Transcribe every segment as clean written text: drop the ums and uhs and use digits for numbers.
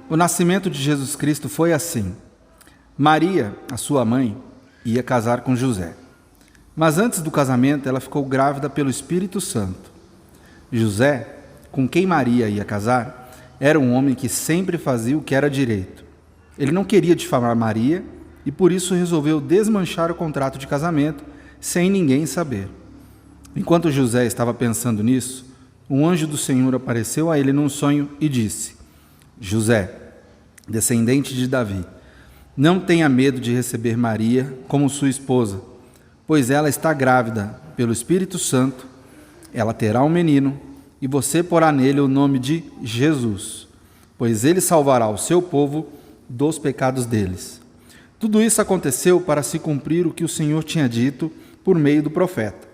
O nascimento de Jesus Cristo foi assim. Maria, a sua mãe, ia casar com José. Mas antes do casamento, ela ficou grávida pelo Espírito Santo. José, com quem Maria ia casar, era um homem que sempre fazia o que era direito. Ele não queria difamar Maria e por isso resolveu desmanchar o contrato de casamento sem ninguém saber. Enquanto José estava pensando nisso, um anjo do Senhor apareceu a ele num sonho e disse: José, descendente de Davi, não tenha medo de receber Maria como sua esposa, pois ela está grávida pelo Espírito Santo. Ela terá um menino e você porá nele o nome de Jesus, pois ele salvará o seu povo dos pecados deles. Tudo isso aconteceu para se cumprir o que o Senhor tinha dito por meio do profeta.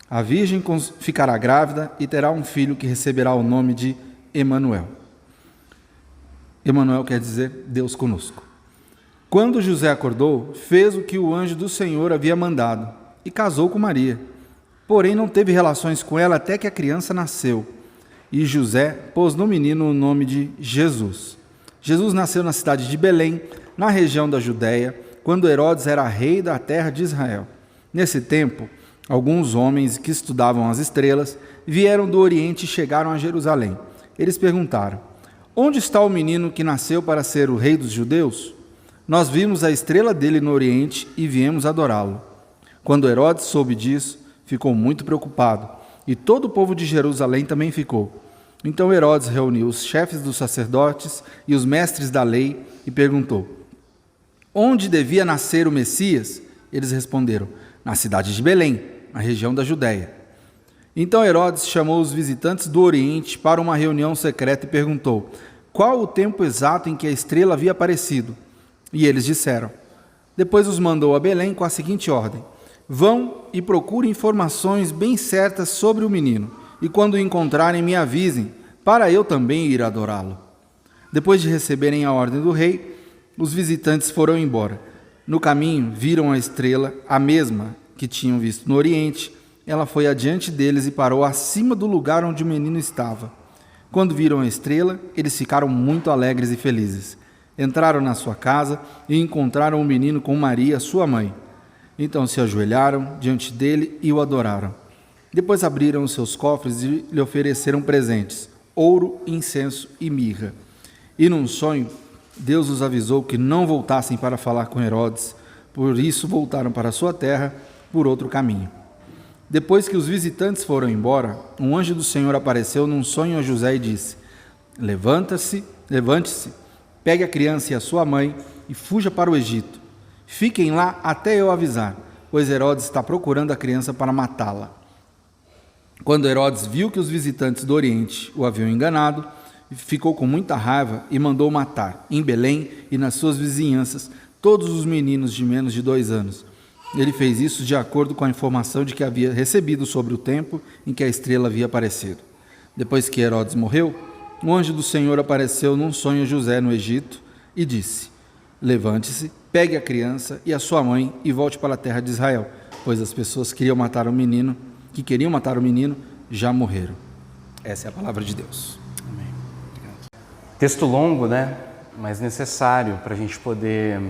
A virgem ficará grávida e terá um filho que receberá o nome de Emanuel. Emanuel quer dizer Deus conosco. Quando José acordou, fez o que o anjo do Senhor havia mandado e casou com Maria. Porém, não teve relações com ela até que a criança nasceu. E José pôs no menino o nome de Jesus. Jesus nasceu na cidade de Belém, na região da Judéia, quando Herodes era rei da terra de Israel. Nesse tempo, alguns homens que estudavam as estrelas vieram do Oriente e chegaram a Jerusalém. Eles perguntaram: onde está o menino que nasceu para ser o rei dos judeus? Nós vimos a estrela dele no Oriente e viemos adorá-lo. Quando Herodes soube disso, ficou muito preocupado, e todo o povo de Jerusalém também ficou. Então Herodes reuniu os chefes dos sacerdotes e os mestres da lei e perguntou: onde devia nascer o Messias? Eles responderam: na cidade de Belém, na região da Judéia. Então Herodes chamou os visitantes do Oriente para uma reunião secreta e perguntou: qual o tempo exato em que a estrela havia aparecido? E eles disseram. Depois os mandou a Belém com a seguinte ordem: vão e procurem informações bem certas sobre o menino, e quando o encontrarem me avisem, para eu também ir adorá-lo. Depois de receberem a ordem do rei, os visitantes foram embora. No caminho viram a estrela, a mesma que tinham visto no Oriente. Ela foi adiante deles e parou acima do lugar onde o menino estava. Quando viram a estrela, eles ficaram muito alegres e felizes. Entraram na sua casa e encontraram o menino com Maria, sua mãe. Então se ajoelharam diante dele e o adoraram. Depois abriram os seus cofres e lhe ofereceram presentes: ouro, incenso e mirra. E num sonho, Deus os avisou que não voltassem para falar com Herodes, por isso voltaram para sua terra por outro caminho. Depois que os visitantes foram embora, um anjo do Senhor apareceu num sonho a José e disse: levante-se, pegue a criança e a sua mãe e fuja para o Egito. Fiquem lá até eu avisar, pois Herodes está procurando a criança para matá-la. Quando Herodes viu que os visitantes do Oriente o haviam enganado, ficou com muita raiva e mandou matar, em Belém e nas suas vizinhanças, todos os meninos de menos de 2 anos. Ele fez isso de acordo com a informação de que havia recebido sobre o tempo em que a estrela havia aparecido. Depois que Herodes morreu, um anjo do Senhor apareceu num sonho a José no Egito e disse: levante-se, pegue a criança e a sua mãe e volte para a terra de Israel, pois as pessoas que queriam matar o menino já morreram. Essa é a palavra de Deus. Amém. Texto longo, né? Mas necessário para a gente poder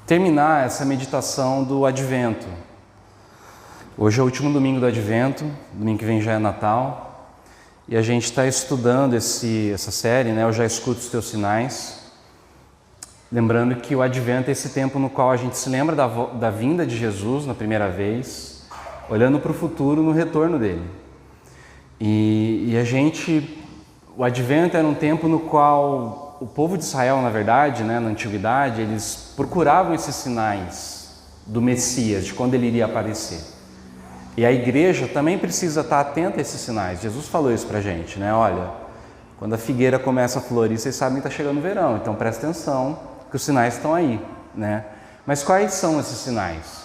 terminar essa meditação do Advento. Hoje é o último domingo do Advento, domingo que vem já é Natal, e a gente está estudando essa série, né? Eu já escuto os teus sinais, lembrando que o Advento é esse tempo no qual a gente se lembra da vinda de Jesus na primeira vez, olhando para o futuro no retorno dele. E o Advento era um tempo no qual o povo de Israel, na verdade, né, na antiguidade, eles procuravam esses sinais do Messias, de quando ele iria aparecer. E a igreja também precisa estar atenta a esses sinais. Jesus falou isso pra gente, né? Olha, quando a figueira começa a florir, vocês sabem que está chegando o verão, então presta atenção que os sinais estão aí, né? Mas quais são esses sinais?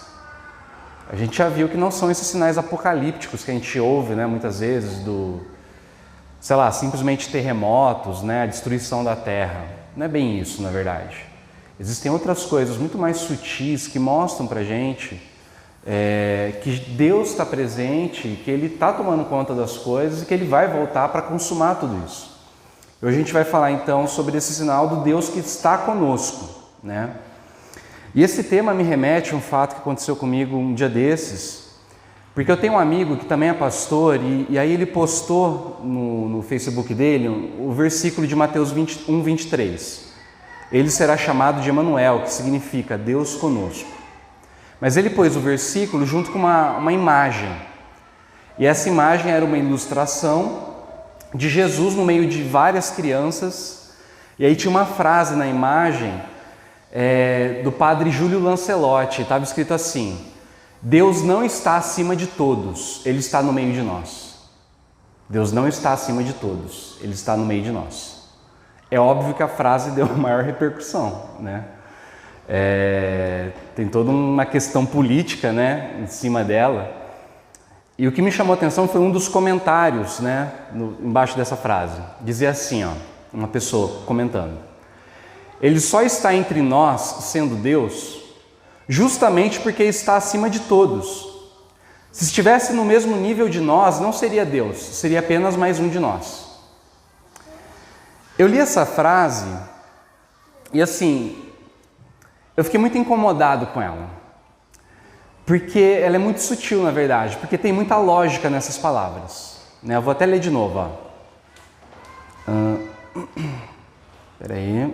A gente já viu que não são esses sinais apocalípticos que a gente ouve, né, muitas vezes, simplesmente terremotos, né, a destruição da terra. Não é bem isso, na verdade. Existem outras coisas muito mais sutis que mostram pra gente que Deus está presente, que Ele está tomando conta das coisas e que Ele vai voltar para consumar tudo isso. Hoje a gente vai falar então sobre esse sinal do Deus que está conosco, né? E esse tema me remete a um fato que aconteceu comigo um dia desses, porque eu tenho um amigo que também é pastor e aí ele postou no Facebook dele o versículo de Mateus 21, 23. Ele será chamado de Emanuel, que significa Deus conosco. Mas ele pôs o versículo junto com uma imagem. E essa imagem era uma ilustração de Jesus no meio de várias crianças. E aí tinha uma frase na imagem do padre Júlio Lancelotti. Estava escrito assim: Deus não está acima de todos, Ele está no meio de nós. Deus não está acima de todos, Ele está no meio de nós. É óbvio que a frase deu maior repercussão, né? Tem toda uma questão política, né, em cima dela. E o que me chamou a atenção foi um dos comentários, né, embaixo dessa frase. Dizia assim, ó, uma pessoa comentando: Ele só está entre nós, sendo Deus, justamente porque está acima de todos. Se estivesse no mesmo nível de nós, não seria Deus, seria apenas mais um de nós. Eu li essa frase e assim, eu fiquei muito incomodado com ela. Porque ela é muito sutil, na verdade, porque tem muita lógica nessas palavras, né? Eu vou até ler de novo, ó. Espera aí.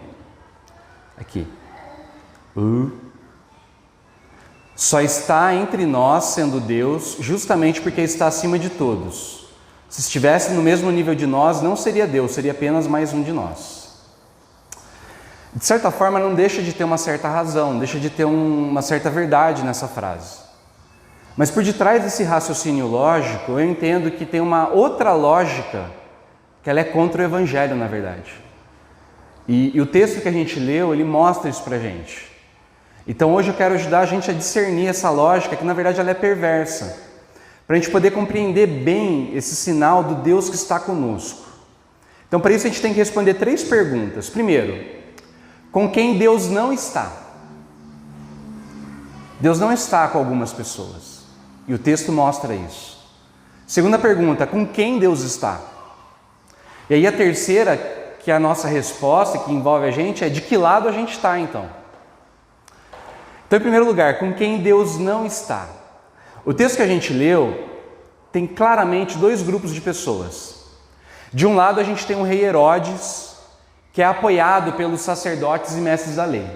Aqui. Só está entre nós, sendo Deus, justamente porque está acima de todos. Se estivesse no mesmo nível de nós, não seria Deus, seria apenas mais um de nós. De certa forma, não deixa de ter uma certa razão, não deixa de ter uma certa verdade nessa frase. Mas por detrás desse raciocínio lógico, eu entendo que tem uma outra lógica, que ela é contra o Evangelho, na verdade. E o texto que a gente leu, ele mostra isso pra gente. Então hoje eu quero ajudar a gente a discernir essa lógica, que na verdade ela é perversa, para a gente poder compreender bem esse sinal do Deus que está conosco. Então para isso a gente tem que responder 3 perguntas. Primeiro, com quem Deus não está? Deus não está com algumas pessoas. E o texto mostra isso. Segunda pergunta, com quem Deus está? E aí a terceira, que é a nossa resposta, que envolve a gente, é de que lado a gente está então? Então, em primeiro lugar, com quem Deus não está? O texto que a gente leu tem claramente 2 grupos de pessoas. De um lado a gente tem o rei Herodes, que é apoiado pelos sacerdotes e mestres da lei.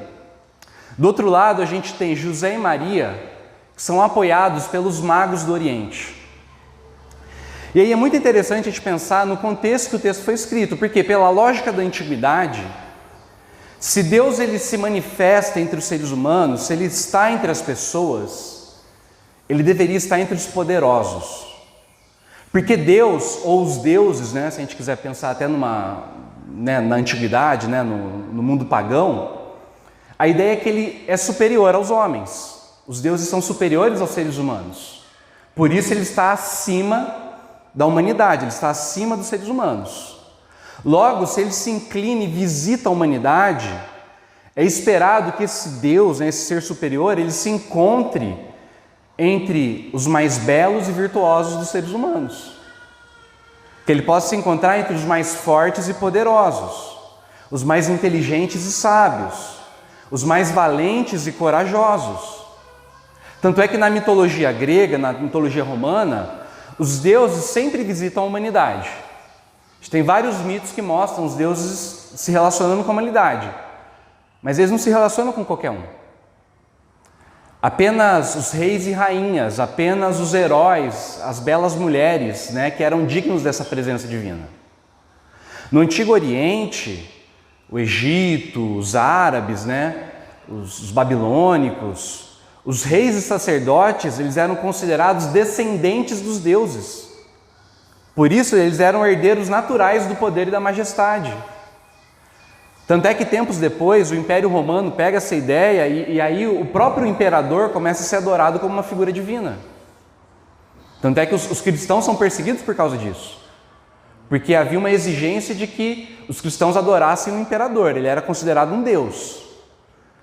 Do outro lado a gente tem José e Maria, que são apoiados pelos magos do Oriente. E aí é muito interessante a gente pensar no contexto que o texto foi escrito, porque pela lógica da antiguidade, se Deus ele se manifesta entre os seres humanos, se Ele está entre as pessoas, Ele deveria estar entre os poderosos. Porque Deus, ou os deuses, né, se a gente quiser pensar até na antiguidade, né, no mundo pagão, a ideia é que Ele é superior aos homens. Os deuses são superiores aos seres humanos. Por isso Ele está acima da humanidade, Ele está acima dos seres humanos. Logo, se Ele se inclina e visita a humanidade, é esperado que esse Deus, esse ser superior, Ele se encontre entre os mais belos e virtuosos dos seres humanos. Que Ele possa se encontrar entre os mais fortes e poderosos, os mais inteligentes e sábios, os mais valentes e corajosos. Tanto é que na mitologia grega, na mitologia romana, os deuses sempre visitam a humanidade. A gente tem vários mitos que mostram os deuses se relacionando com a humanidade, mas eles não se relacionam com qualquer um. Apenas os reis e rainhas, apenas os heróis, as belas mulheres, né, que eram dignos dessa presença divina. No Antigo Oriente, o Egito, os árabes, né, os babilônicos, os reis e sacerdotes, eles eram considerados descendentes dos deuses. Por isso, eles eram herdeiros naturais do poder e da majestade. Tanto é que tempos depois, o Império Romano pega essa ideia e aí o próprio imperador começa a ser adorado como uma figura divina. Tanto é que os cristãos são perseguidos por causa disso. Porque havia uma exigência de que os cristãos adorassem o imperador, ele era considerado um deus.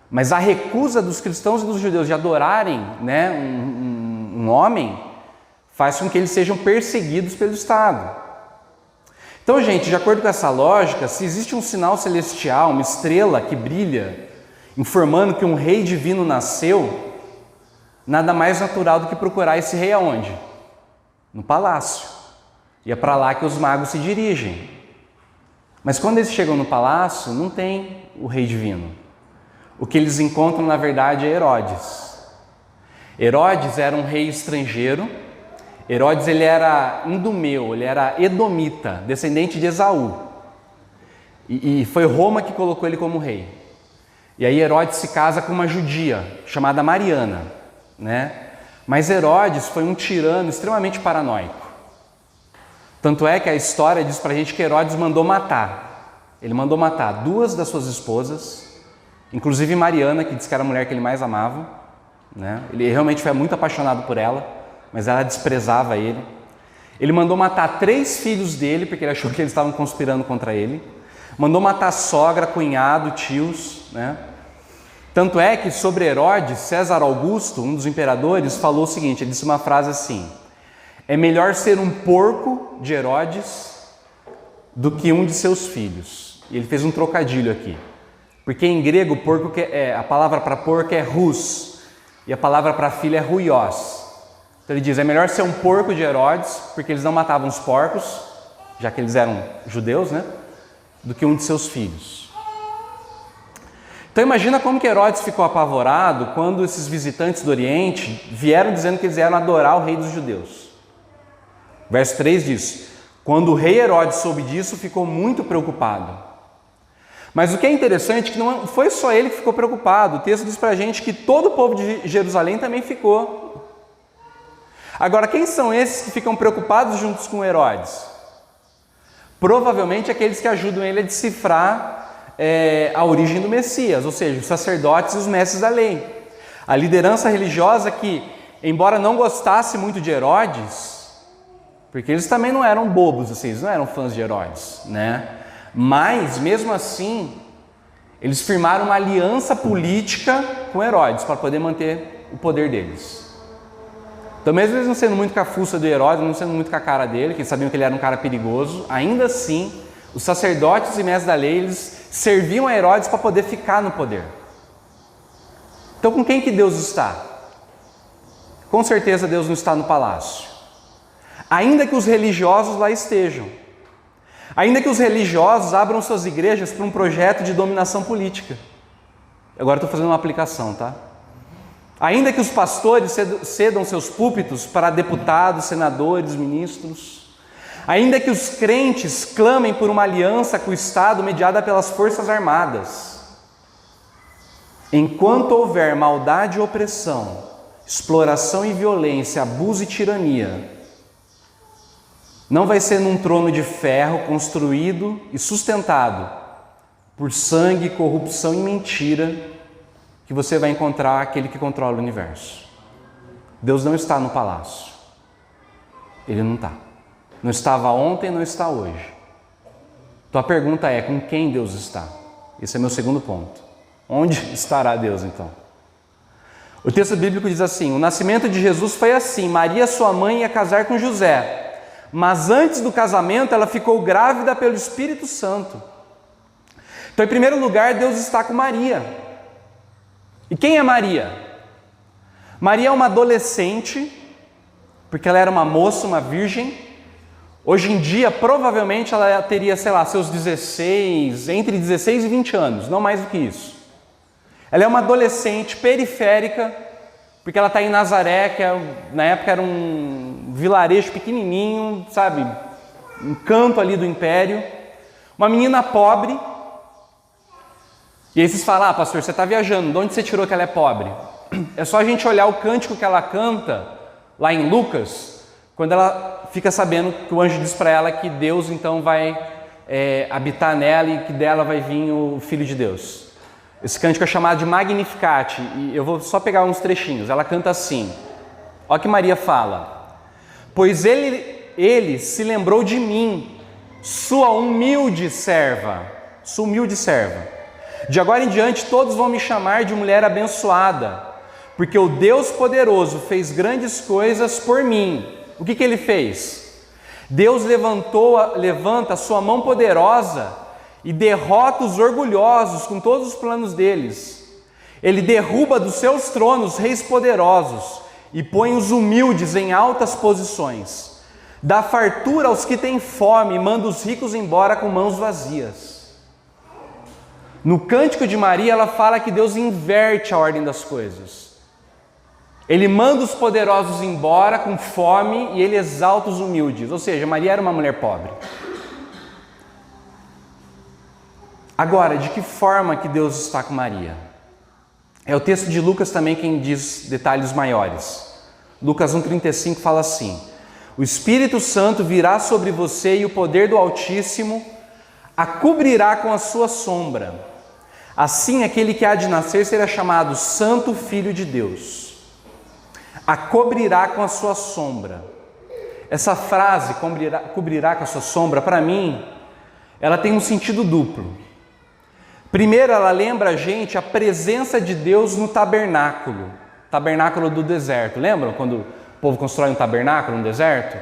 Mas a recusa dos cristãos e dos judeus de adorarem, né, um homem faz com que eles sejam perseguidos pelo Estado. Então, gente, de acordo com essa lógica, se existe um sinal celestial, uma estrela que brilha, informando que um rei divino nasceu, nada mais natural do que procurar esse rei aonde? No palácio. E é para lá que os magos se dirigem. Mas quando eles chegam no palácio, não tem o rei divino. O que eles encontram, na verdade, é Herodes. Herodes era um rei estrangeiro. Herodes, ele era indumeu, ele era edomita, descendente de Esaú. E foi Roma que colocou ele como rei. E aí Herodes se casa com uma judia, chamada Mariana, né? Mas Herodes foi um tirano extremamente paranoico. Tanto é que a história diz pra gente que Herodes mandou matar. Ele mandou matar 2 das suas esposas, inclusive Mariana, que diz que era a mulher que ele mais amava, né? Ele realmente foi muito apaixonado por ela, mas ela desprezava ele. Ele mandou matar 3 filhos dele, porque ele achou que eles estavam conspirando contra ele. Mandou matar sogra, cunhado, tios, né? Tanto é que sobre Herodes, César Augusto, um dos imperadores, falou o seguinte, ele disse uma frase assim: é melhor ser um porco de Herodes do que um de seus filhos. E ele fez um trocadilho aqui, porque em grego porco a palavra para porco é rus, e a palavra para filho é ruios. Então ele diz, é melhor ser um porco de Herodes, porque eles não matavam os porcos, já que eles eram judeus, né? Do que um de seus filhos. Então imagina como que Herodes ficou apavorado quando esses visitantes do Oriente vieram dizendo que eles iam adorar o rei dos judeus. Verso 3 diz, quando o rei Herodes soube disso, ficou muito preocupado. Mas o que é interessante é que não foi só ele que ficou preocupado. O texto diz pra gente que todo o povo de Jerusalém também ficou. Agora, quem são esses que ficam preocupados juntos com Herodes? Provavelmente aqueles que ajudam ele a decifrar a origem do Messias, ou seja, os sacerdotes e os mestres da lei. A liderança religiosa que, embora não gostasse muito de Herodes, porque eles também não eram bobos, assim, eles não eram fãs de Herodes, né? Mas, mesmo assim, eles firmaram uma aliança política com Herodes para poder manter o poder deles. Então, mesmo eles não sendo muito com a fuça de Herodes, não sendo muito com a cara dele, que eles sabiam que ele era um cara perigoso, ainda assim, os sacerdotes e mestres da lei, eles serviam a Herodes para poder ficar no poder. Então, com quem que Deus está? Com certeza Deus não está no palácio. Ainda que os religiosos lá estejam. Ainda que os religiosos abram suas igrejas para um projeto de dominação política. Agora estou fazendo uma aplicação, tá? Ainda que os pastores cedam seus púlpitos para deputados, senadores, ministros. Ainda que os crentes clamem por uma aliança com o Estado mediada pelas Forças Armadas. Enquanto houver maldade e opressão, exploração e violência, abuso e tirania, não vai ser num trono de ferro construído e sustentado por sangue, corrupção e mentira que você vai encontrar aquele que controla o universo. Deus não está no palácio. Ele não está. Não estava ontem, não está hoje. Então a pergunta é, com quem Deus está? Esse é meu segundo ponto. Onde estará Deus então? O texto bíblico diz assim, o nascimento de Jesus foi assim, Maria, sua mãe, ia casar com José, mas antes do casamento ela ficou grávida pelo Espírito Santo. Então, em primeiro lugar, Deus está com Maria. E quem é Maria? Maria é uma adolescente, porque ela era uma moça, uma virgem. Hoje em dia, provavelmente, ela teria, sei lá, seus 16, entre 16 e 20 anos, não mais do que isso. Ela é uma adolescente periférica, porque ela está em Nazaré, que na época era um vilarejo pequenininho, sabe? Um canto ali do império. Uma menina pobre. E aí vocês falam, pastor, você está viajando, de onde você tirou que ela é pobre? É só a gente olhar o cântico que ela canta, lá em Lucas, quando ela fica sabendo que o anjo diz para ela que Deus então vai habitar nela e que dela vai vir o Filho de Deus. Esse cântico é chamado de Magnificat, e eu vou só pegar uns trechinhos. Ela canta assim, olha o que Maria fala. Pois ele se lembrou de mim, sua humilde serva. De agora em diante todos vão me chamar de mulher abençoada, porque o Deus poderoso fez grandes coisas por mim. O que ele fez? Deus levanta a sua mão poderosa e derrota os orgulhosos com todos os planos deles. Ele derruba dos seus tronos reis poderosos e põe os humildes em altas posições. Dá fartura aos que têm fome e manda os ricos embora com mãos vazias. No Cântico de Maria, ela fala que Deus inverte a ordem das coisas. Ele manda os poderosos embora com fome e ele exalta os humildes. Ou seja, Maria era uma mulher pobre. Agora, de que forma que Deus está com Maria? É o texto de Lucas também quem diz detalhes maiores. Lucas 1,35 fala assim: o Espírito Santo virá sobre você e o poder do Altíssimo a cobrirá com a sua sombra. Assim, aquele que há de nascer será chamado Santo Filho de Deus. A cobrirá com a sua sombra. Essa frase, cobrirá com a sua sombra, para mim, ela tem um sentido duplo. Primeiro, ela lembra a gente a presença de Deus no tabernáculo do deserto. Lembram quando o povo constrói um tabernáculo no deserto?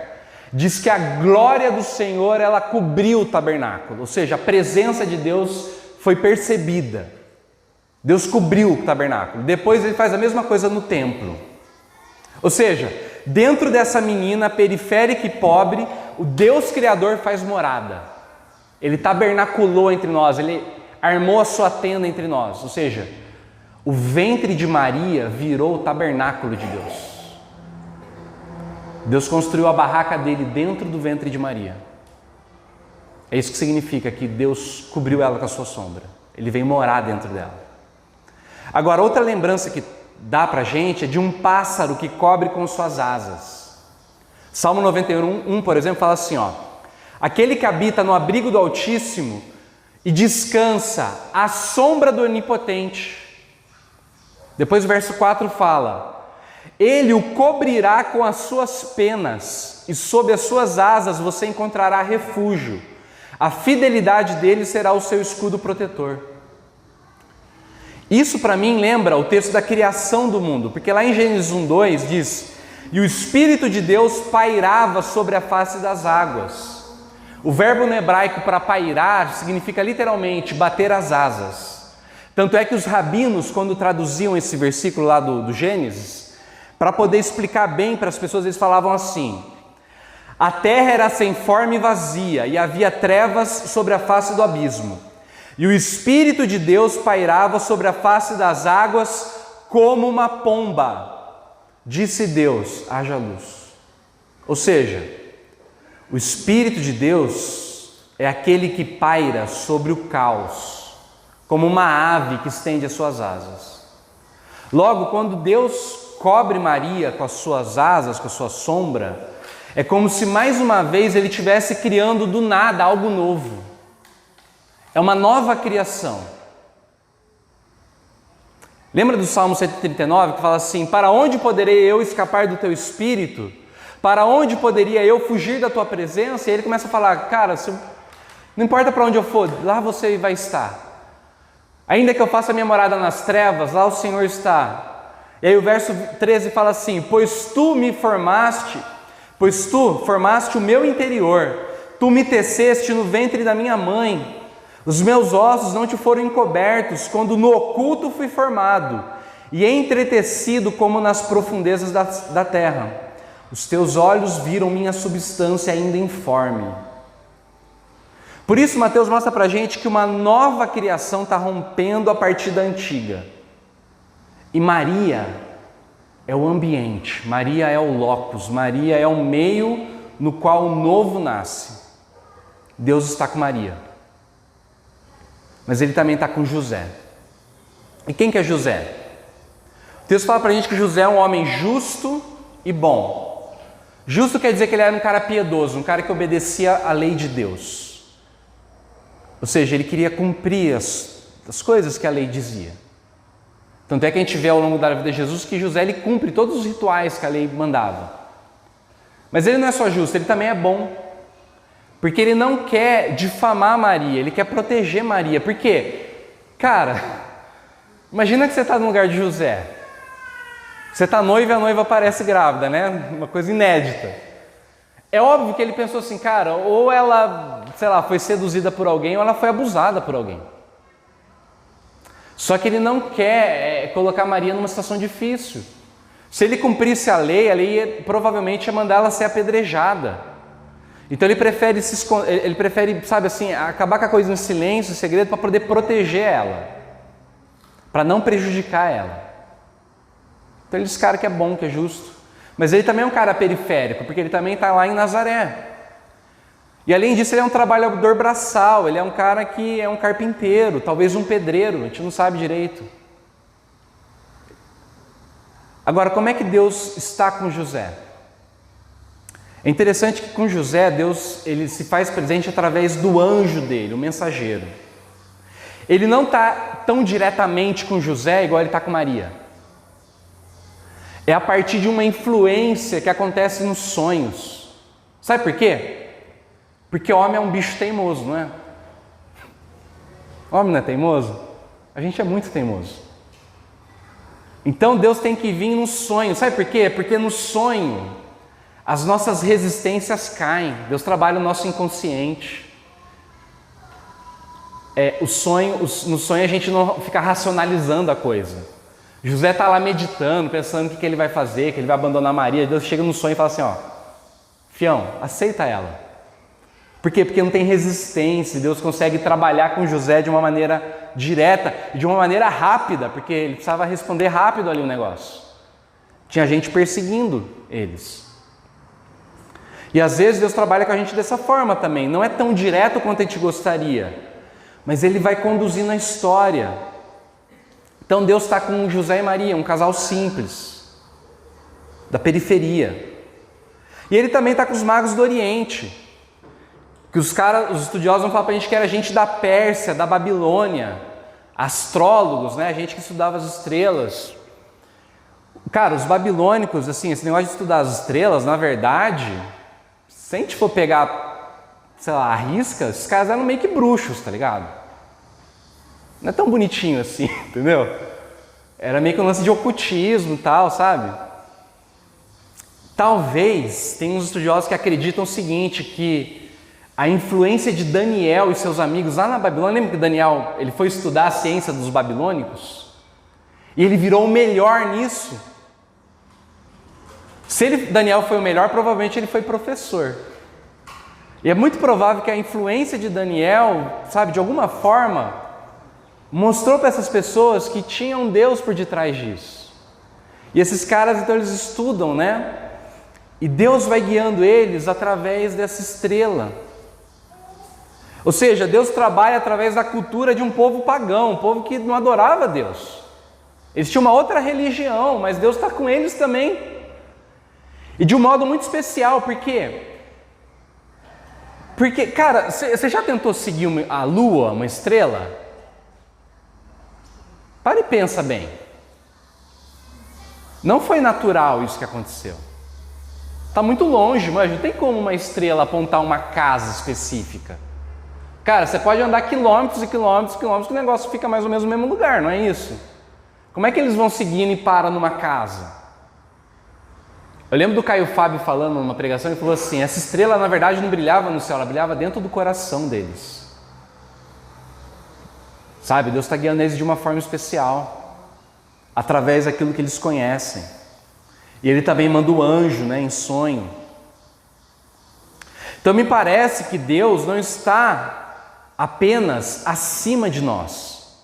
Diz que a glória do Senhor, ela cobriu o tabernáculo, ou seja, a presença de Deus foi percebida. Deus cobriu o tabernáculo. Depois ele faz a mesma coisa no templo. Ou seja, dentro dessa menina periférica e pobre, o Deus Criador faz morada. Ele tabernaculou entre nós, ele armou a sua tenda entre nós. Ou seja, o ventre de Maria virou o tabernáculo de Deus. Deus construiu a barraca dele dentro do ventre de Maria. É isso que significa que Deus cobriu ela com a sua sombra. Ele veio morar dentro dela. Agora, outra lembrança que dá pra gente é de um pássaro que cobre com suas asas. Salmo 91, por exemplo, fala assim, ó: aquele que habita no abrigo do Altíssimo e descansa à sombra do Onipotente. Depois o verso 4 fala: ele o cobrirá com as suas penas e sob as suas asas você encontrará refúgio. A fidelidade dele será o seu escudo protetor. Isso para mim lembra o texto da criação do mundo, porque lá em Gênesis 1:2 diz: e o Espírito de Deus pairava sobre a face das águas. O verbo no hebraico para pairar significa literalmente bater as asas. Tanto é que os rabinos, quando traduziam esse versículo lá do Gênesis, para poder explicar bem para as pessoas, eles falavam assim: a terra era sem forma e vazia, e havia trevas sobre a face do abismo. E o Espírito de Deus pairava sobre a face das águas como uma pomba. Disse Deus: haja luz. Ou seja, o Espírito de Deus é aquele que paira sobre o caos, como uma ave que estende as suas asas. Logo, quando Deus cobre Maria com as suas asas, com a sua sombra, é como se mais uma vez ele estivesse criando do nada algo novo. É uma nova criação. Lembra do Salmo 139 que fala assim: para onde poderei eu escapar do teu espírito? Para onde poderia eu fugir da tua presença? E ele começa a falar: cara, não importa para onde eu for, lá você vai estar. Ainda que eu faça minha morada nas trevas, lá o Senhor está. E aí o verso 13 fala assim: pois tu formaste o meu interior, tu me teceste no ventre da minha mãe. Os meus ossos não te foram encobertos, quando no oculto fui formado, e entretecido como nas profundezas da terra. Os teus olhos viram minha substância ainda informe. Por isso, Mateus mostra pra gente que uma nova criação está rompendo a partir da antiga. E Maria é o ambiente, Maria é o locus, Maria é o meio no qual o novo nasce. Deus está com Maria. Mas ele também está com José. E quem que é José? O texto fala para a gente que José é um homem justo e bom. Justo quer dizer que ele era um cara piedoso, um cara que obedecia à lei de Deus. Ou seja, ele queria cumprir as coisas que a lei dizia. Tanto é que a gente vê ao longo da vida de Jesus que José ele cumpre todos os rituais que a lei mandava. Mas ele não é só justo, ele também é bom. Porque ele não quer difamar Maria, ele quer proteger Maria. Por quê? Cara, imagina que você está no lugar de José. Você está noiva e a noiva aparece grávida, né? Uma coisa inédita. É óbvio que ele pensou assim, cara, ou ela, sei lá, foi seduzida por alguém ou ela foi abusada por alguém. Só que ele não quer colocar Maria numa situação difícil. Se ele cumprisse a lei provavelmente ia mandar ela ser apedrejada. Então ele prefere sabe assim, acabar com a coisa em silêncio, em segredo, para poder proteger ela, para não prejudicar ela. Então ele diz, cara, que é bom, que é justo. Mas ele também é um cara periférico, porque ele também está lá em Nazaré. E além disso, ele é um trabalhador braçal, ele é um cara que é um carpinteiro, talvez um pedreiro, a gente não sabe direito. Agora, como é que Deus está com José? É interessante que com José, Deus ele se faz presente através do anjo dele, o mensageiro. Ele não está tão diretamente com José igual ele está com Maria. É a partir de uma influência que acontece nos sonhos. Sabe por quê? Porque o homem é um bicho teimoso, não é? O homem não é teimoso? A gente é muito teimoso. Então Deus tem que vir no sonho. Sabe por quê? Porque no sonho as nossas resistências caem. Deus trabalha o nosso inconsciente. No sonho a gente não fica racionalizando a coisa. José está lá meditando, pensando o que ele vai fazer, que ele vai abandonar Maria. Deus chega no sonho e fala assim, ó, fião, aceita ela. Por quê? Porque não tem resistência. Deus consegue trabalhar com José de uma maneira direta e de uma maneira rápida, porque ele precisava responder rápido ali o negócio. Tinha gente perseguindo eles. E às vezes Deus trabalha com a gente dessa forma também. Não é tão direto quanto a gente gostaria, mas Ele vai conduzindo a história. Então Deus está com José e Maria, um casal simples, da periferia. E Ele também está com os magos do Oriente. Que os estudiosos vão falar para a gente que era gente da Pérsia, da Babilônia, astrólogos, né? A gente que estudava as estrelas. Cara, os babilônicos, assim, esse negócio de estudar as estrelas, na verdade, se a gente for pegar, sei lá, a risca, esses caras eram meio que bruxos, tá ligado? Não é tão bonitinho assim, entendeu? Era meio que um lance de ocultismo e tal, sabe? Talvez, tem uns estudiosos que acreditam o seguinte, que a influência de Daniel e seus amigos lá na Babilônia, lembra que Daniel ele foi estudar a ciência dos babilônicos? E ele virou o melhor nisso. Se Daniel foi o melhor, provavelmente ele foi professor. E é muito provável que a influência de Daniel, sabe, de alguma forma, mostrou para essas pessoas que tinha um Deus por detrás disso. E esses caras, então, eles estudam, né? E Deus vai guiando eles através dessa estrela. Ou seja, Deus trabalha através da cultura de um povo pagão, um povo que não adorava Deus. Eles tinham uma outra religião, mas Deus está com eles também. E de um modo muito especial, por quê? Porque, cara, você já tentou seguir a lua, uma estrela? Para e pensa bem. Não foi natural isso que aconteceu. Está muito longe, mas não tem como uma estrela apontar uma casa específica. Cara, você pode andar quilômetros e quilômetros e quilômetros que o negócio fica mais ou menos no mesmo lugar, não é isso? Como é que eles vão seguindo e param numa casa? Eu lembro do Caio Fábio falando numa pregação, ele falou assim, essa estrela na verdade não brilhava no céu, ela brilhava dentro do coração deles. Sabe, Deus está guiando eles de uma forma especial, através daquilo que eles conhecem. E Ele também manda o anjo, né, em sonho. Então me parece que Deus não está apenas acima de nós.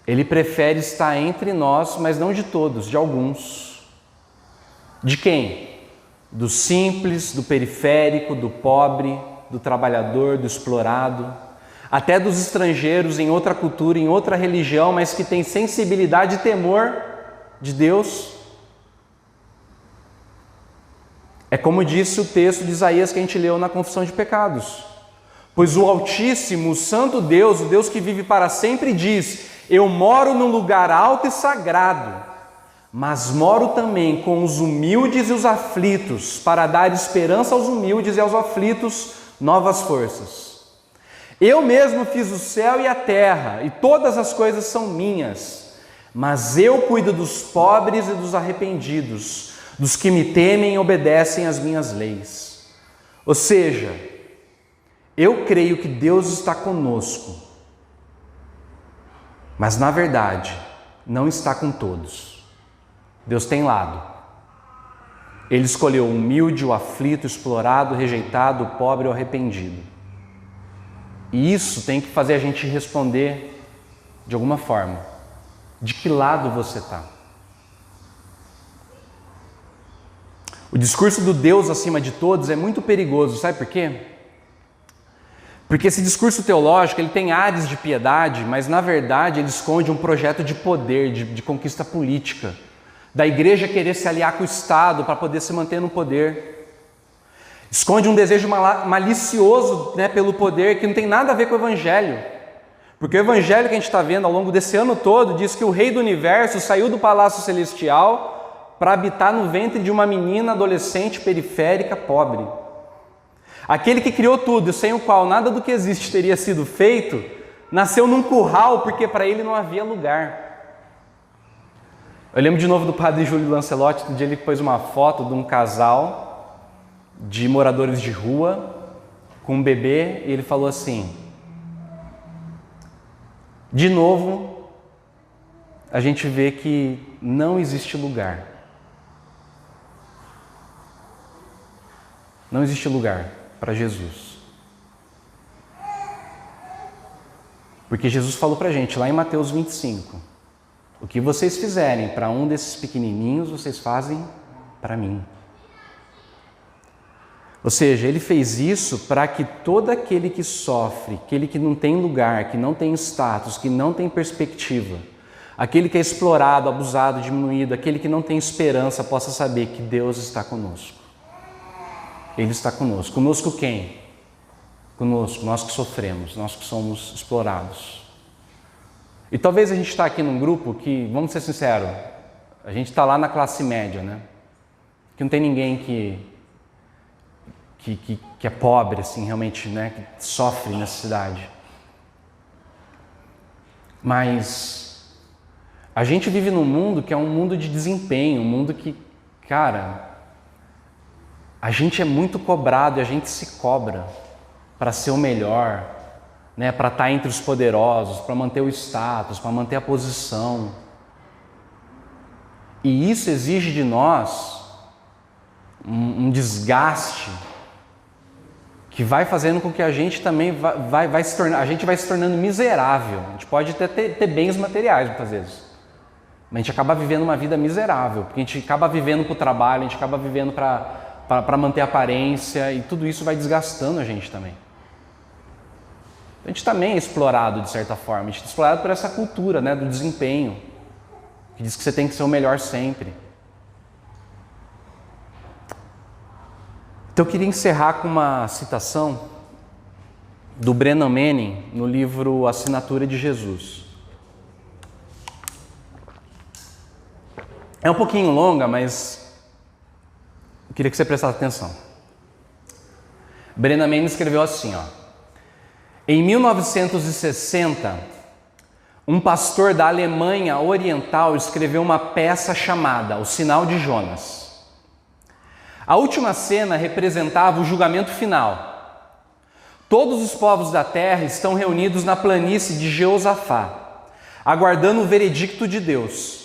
Ele prefere estar entre nós, mas não de todos, de alguns. De quem? Do simples, do periférico, do pobre, do trabalhador, do explorado, até dos estrangeiros em outra cultura, em outra religião, mas que tem sensibilidade e temor de Deus. É como disse o texto de Isaías que a gente leu na Confissão de Pecados. Pois o Altíssimo, o Santo Deus, o Deus que vive para sempre, diz: eu moro num lugar alto e sagrado, mas moro também com os humildes e os aflitos, para dar esperança aos humildes e aos aflitos novas forças. Eu mesmo fiz o céu e a terra, e todas as coisas são minhas, mas eu cuido dos pobres e dos arrependidos, dos que me temem e obedecem às minhas leis. Ou seja, eu creio que Deus está conosco, mas na verdade não está com todos. Deus tem lado. Ele escolheu o humilde, o aflito, o explorado, o rejeitado, o pobre, o arrependido. E isso tem que fazer a gente responder de alguma forma. De que lado você está? O discurso do Deus acima de todos é muito perigoso, sabe por quê? Porque esse discurso teológico, ele tem ares de piedade, mas na verdade ele esconde um projeto de poder, de conquista política, da igreja querer se aliar com o Estado para poder se manter no poder. Esconde um desejo malicioso, pelo poder, que não tem nada a ver com o Evangelho. Porque o Evangelho que a gente está vendo ao longo desse ano todo diz que o Rei do Universo saiu do Palácio Celestial para habitar no ventre de uma menina adolescente periférica pobre. Aquele que criou tudo, sem o qual nada do que existe teria sido feito, nasceu num curral porque para ele não havia lugar. Eu lembro de novo do padre Júlio Lancelotti, do dia ele pôs uma foto de um casal de moradores de rua com um bebê e ele falou assim: de novo, a gente vê que não existe lugar. Não existe lugar para Jesus. Porque Jesus falou para a gente lá em Mateus 25, o que vocês fizerem para um desses pequenininhos, vocês fazem para mim. Ou seja, ele fez isso para que todo aquele que sofre, aquele que não tem lugar, que não tem status, que não tem perspectiva, aquele que é explorado, abusado, diminuído, aquele que não tem esperança, possa saber que Deus está conosco. Ele está conosco. Conosco quem? Conosco, nós que sofremos, nós que somos explorados. E talvez a gente está aqui num grupo que, vamos ser sinceros, a gente está lá na classe média, que não tem ninguém que é pobre, assim, realmente, que sofre necessidade. Mas a gente vive num mundo que é um mundo de desempenho, um mundo que, cara, a gente é muito cobrado e a gente se cobra para ser o melhor, para estar entre os poderosos, para manter o status, para manter a posição. E isso exige de nós um desgaste que vai fazendo com que a gente também vai se tornando miserável. A gente pode até ter bens materiais muitas vezes, mas a gente acaba vivendo uma vida miserável, porque a gente acaba vivendo para o trabalho, a gente acaba vivendo para manter a aparência, e tudo isso vai desgastando a gente também. A gente também é explorado de certa forma, a gente é explorado por essa cultura do desempenho, que diz que você tem que ser o melhor sempre. Então eu queria encerrar com uma citação do Brennan Manning no livro Assinatura de Jesus. É um pouquinho longa, mas eu queria que você prestasse atenção. Brennan Manning escreveu assim, Em 1960, um pastor da Alemanha Oriental escreveu uma peça chamada O Sinal de Jonas. A última cena representava o julgamento final. Todos os povos da terra estão reunidos na planície de Jeosafá, aguardando o veredicto de Deus.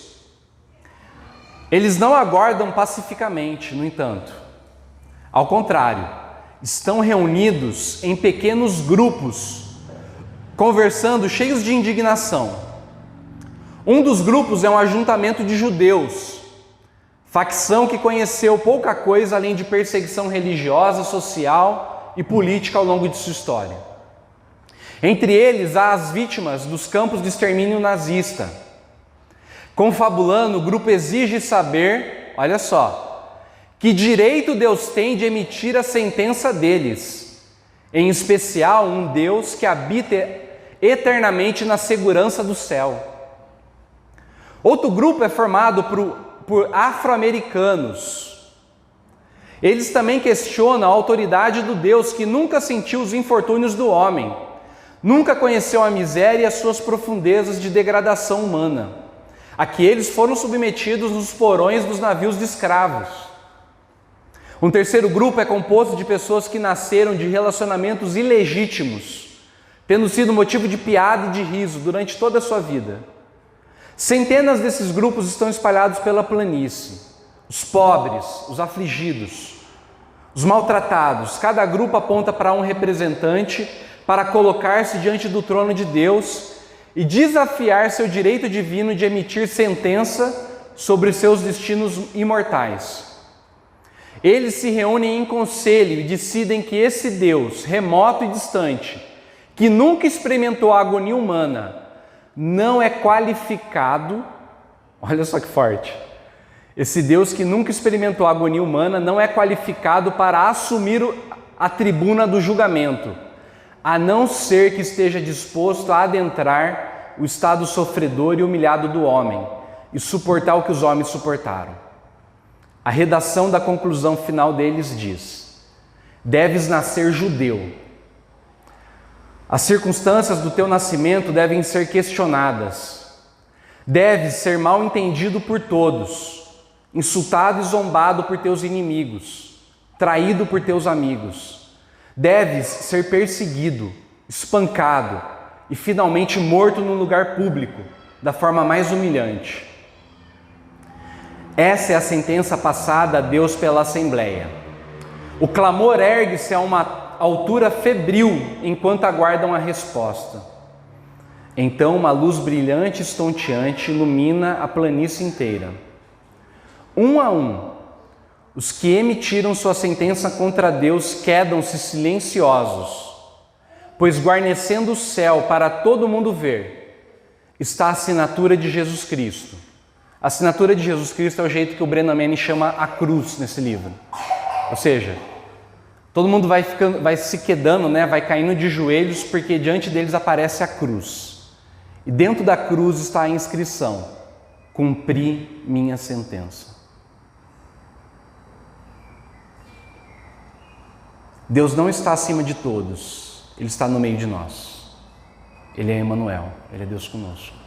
Eles não aguardam pacificamente, no entanto. Ao contrário, estão reunidos em pequenos grupos, conversando cheios de indignação. Um dos grupos é um ajuntamento de judeus, facção que conheceu pouca coisa além de perseguição religiosa, social e política ao longo de sua história. Entre eles há as vítimas dos campos de extermínio nazista. Confabulando, o grupo exige saber, olha só, que direito Deus tem de emitir a sentença deles, em especial um Deus que habita eternamente na segurança do céu. Outro grupo é formado por afro-americanos. Eles também questionam a autoridade do Deus que nunca sentiu os infortúnios do homem, nunca conheceu a miséria e as suas profundezas de degradação humana. a que eles foram submetidos nos porões dos navios de escravos. Um terceiro grupo é composto de pessoas que nasceram de relacionamentos ilegítimos, tendo sido motivo de piada e de riso durante toda a sua vida. Centenas desses grupos estão espalhados pela planície. Os pobres, os afligidos, os maltratados. Cada grupo aponta para um representante para colocar-se diante do trono de Deus e desafiar seu direito divino de emitir sentença sobre seus destinos imortais. Eles se reúnem em conselho e decidem que esse Deus, remoto e distante, que nunca experimentou a agonia humana, não é qualificado, olha só que forte, esse Deus que nunca experimentou a agonia humana não é qualificado para assumir a tribuna do julgamento, a não ser que esteja disposto a adentrar o estado sofredor e humilhado do homem e suportar o que os homens suportaram. A redação da conclusão final deles diz: deves nascer judeu. As circunstâncias do teu nascimento devem ser questionadas. Deves ser mal entendido por todos, insultado e zombado por teus inimigos, traído por teus amigos. Deves ser perseguido, espancado e finalmente morto num lugar público, da forma mais humilhante. Essa é a sentença passada a Deus pela Assembleia. O clamor ergue-se a uma altura febril enquanto aguardam a resposta. Então uma luz brilhante e estonteante ilumina a planície inteira. Um a um, os que emitiram sua sentença contra Deus quedam-se silenciosos, pois guarnecendo o céu para todo mundo ver, está a assinatura de Jesus Cristo. A assinatura de Jesus Cristo é o jeito que o Brennan Manning chama a cruz nesse livro. Ou seja, todo mundo vai se quedando, vai caindo de joelhos, porque diante deles aparece a cruz. E dentro da cruz está a inscrição: cumpri minha sentença. Deus não está acima de todos, Ele está no meio de nós. Ele é Emanuel, Ele é Deus conosco.